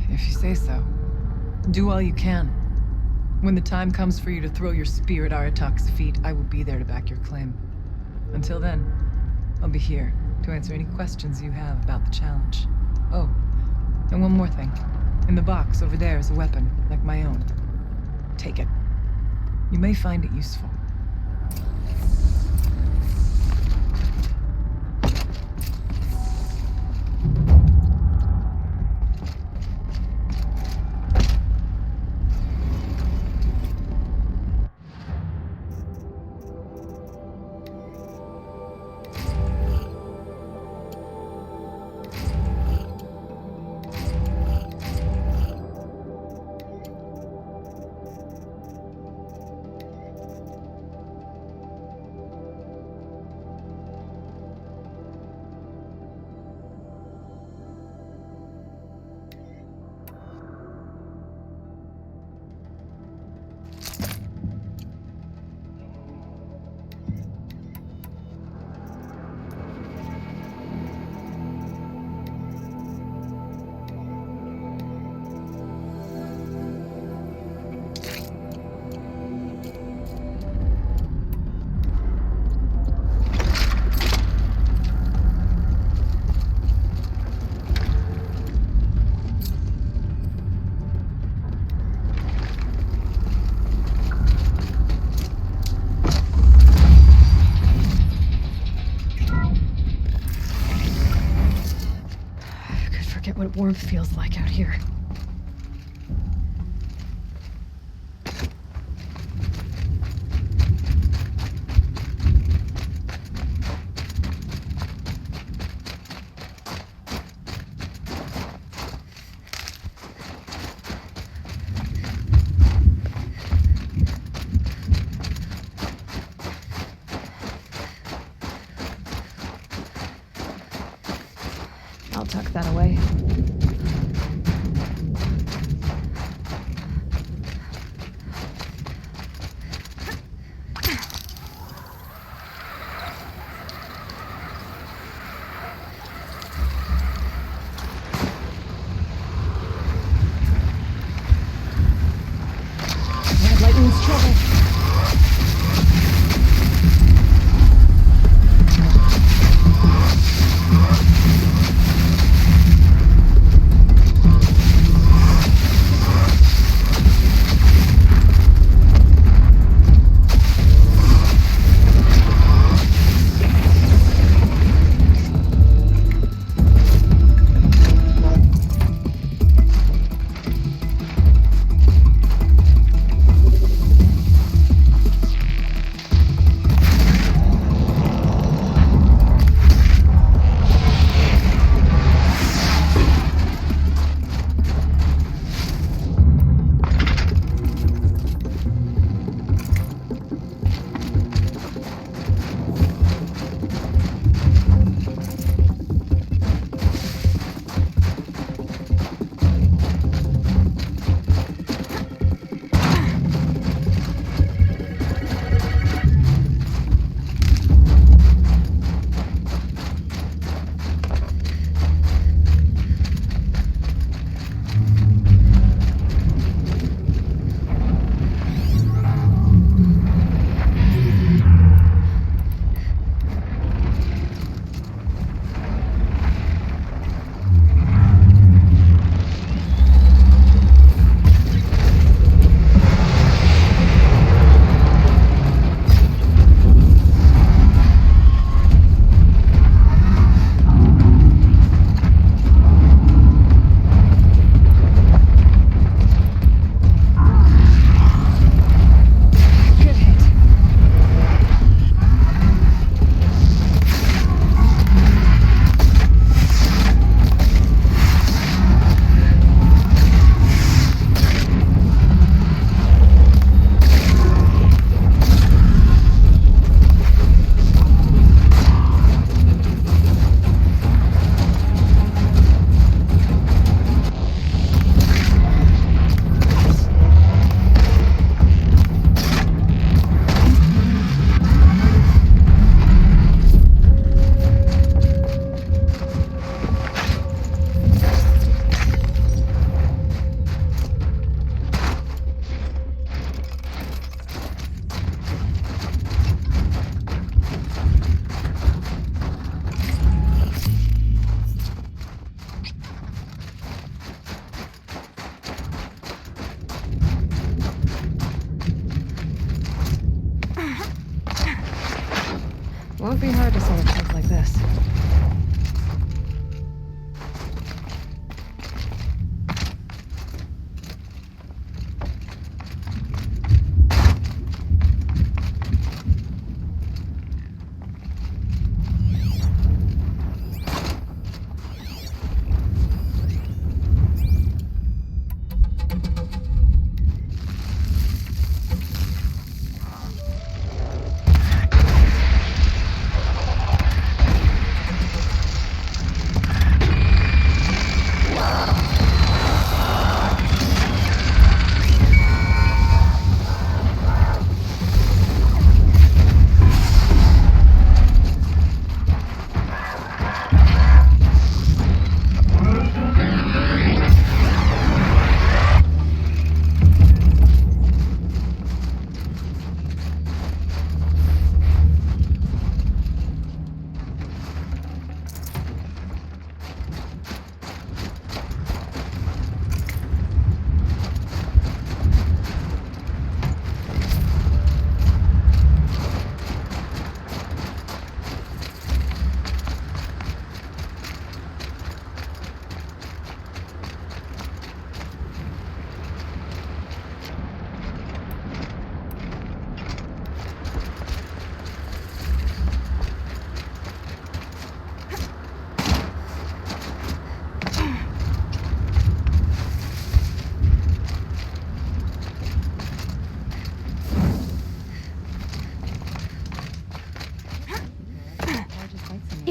If you say so. Do all you can. When the time comes for you to throw your spear at Aratak's feet, I will be there to back your claim. Until then, I'll be here to answer any questions you have about the challenge. Oh, and one more thing. In the box over there is a weapon, like my own. Take it. You may find it useful. warmth feels like out here. I'll tuck that away. Red Lightning's trouble. Won't be hard to sell a truck like this.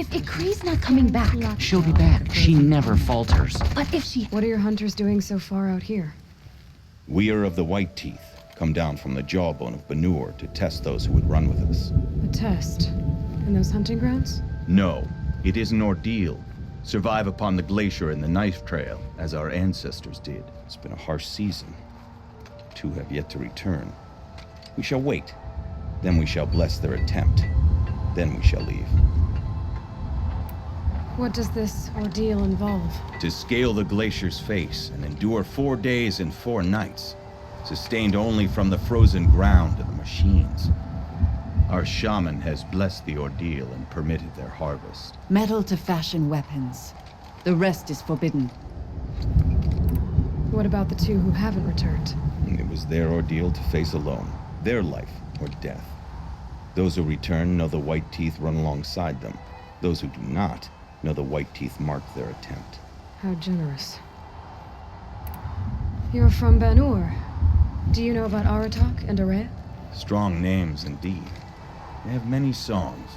If Ikri's not coming back... She'll be back. She never falters. But if she... What are your hunters doing so far out here? We are of the White Teeth, come down from the jawbone of Banur to test those who would run with us. A test? In those hunting grounds? No, it is an ordeal. Survive upon the glacier and the knife trail, as our ancestors did. It's been a harsh season. 2 have yet to return. We shall wait. Then we shall bless their attempt. Then we shall leave. What does this ordeal involve? To scale the glacier's face and endure 4 days and 4 nights, sustained only from the frozen ground of the machines. Our shaman has blessed the ordeal and permitted their harvest. Metal to fashion weapons. The rest is forbidden. What about the 2 who haven't returned? It was their ordeal to face alone. Their life or death. Those who return know the White Teeth run alongside them. Those who do not know the White Teeth marked their attempt. How generous. You're from Banur. Do you know about Aratak and Aray? Strong names indeed. They have many songs.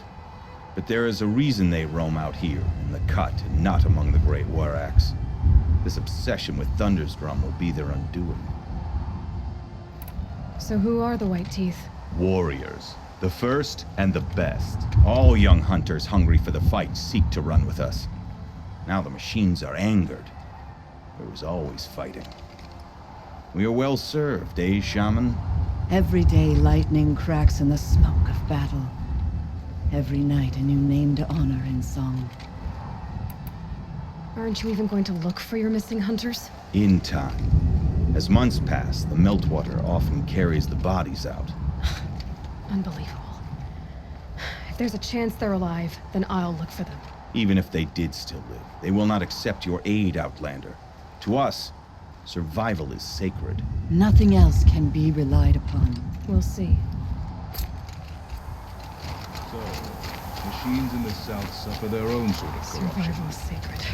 But there is a reason they roam out here, in the cut, and not among the great Waraks. This obsession with Thundersdrum will be their undoing. So who are the White Teeth? Warriors. The first and the best. All young hunters hungry for the fight seek to run with us. Now the machines are angered. There was always fighting. We are well served, eh, Shaman? Every day lightning cracks in the smoke of battle. Every night a new name to honor in song. Aren't you even going to look for your missing hunters? In time. As months pass, the meltwater often carries the bodies out. Unbelievable. If there's a chance they're alive, then I'll look for them. Even if they did still live, they will not accept your aid, Outlander. To us, survival is sacred. Nothing else can be relied upon. We'll see. So, machines in the South suffer their own sort of corruption. Survival is sacred.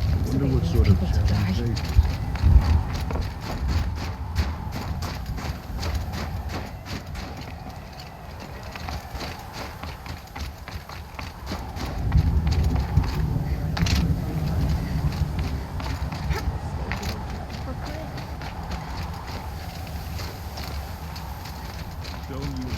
I wonder what sort of challenge they face. Shown you